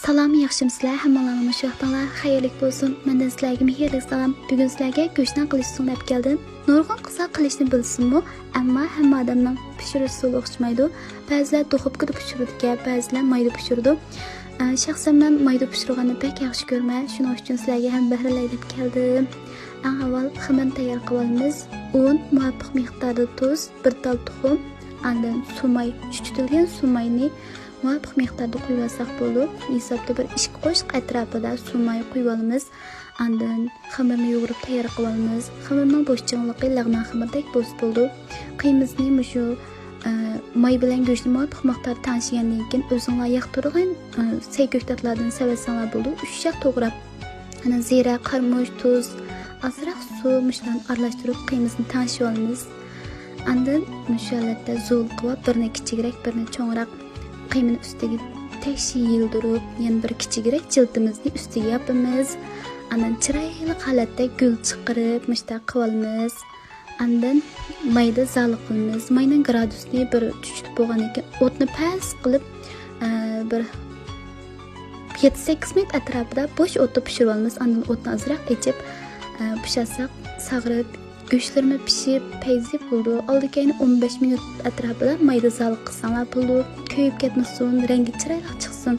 Salam, yaxshimsizlar? Hammalarning shu vaqtinglar xayrlik bo'lsin. Mendan sizlarga mehrli salom. Bugun sizlarga go'shtdan qilish usulini olib keldim. Nurg'un qilsa qilishni bilsinmi, ammo hamma odamning pishirish usuli o'xshamaydi. Ba'zilar duxovkada pishiradi, ba'zilar mayda pishiradi. Shaxsan men mayda pishirganni pek yaxshi ko'raman. Shuning uchun sizlarga ham bahrilay deb keldim. Eng avval xamirni tayyor qilib olamiz. Un, muvofiq miqdorda tuz, bir tal tuxum, andan sumay, chuchitilgan sumayni muvofiq miqdorda quyib olsak bo'ladi. Hisobda bir 2 qoshiq atrofida sumay quyib olamiz. Andan xamirni yo'g'irib tayyor qilib olamiz. Xamirning bo'shchiqligi lag'man xamirdek bo'ldi. Qiymimizni mushu may bilan go'shtni muvofiq miqdorda tanishgandan keyin o'zingizlar yoqtirgan sayko'ktatlardan sevasanlar bo'ldi. 3 yaq to'g'rab, ana zira, qarmosh, tuz, azroq suv mishdan aralashtirib qiymimizni tanishib olamiz. Andan mushu holatda zo'l qilib, birini kichikroq, birini cho'ngroq qiymini ustiga tekshi yildirib, yana bir kichikroq jildimizni ustiga yapamiz. Andan chiroyli holatda gul chiqarib, mushtaq qilib olamiz. Andan mayda zali qilamiz. Mayning gradusini bir tushitib bo'lgandan keyin o'tni past qilib, bir 7-8 minut atrofida bo'sh o'tda pishirib olamiz. Andan o'tni azroq echib, pishirsak, sag'rib, go'shtlarimiz pishib, payzi bo'ldi. Oldikayni 15 minut atrofida mayda zali qilsanglar bo'ldi. Kuyib ketmasin, rangi chiroyli chiqsin.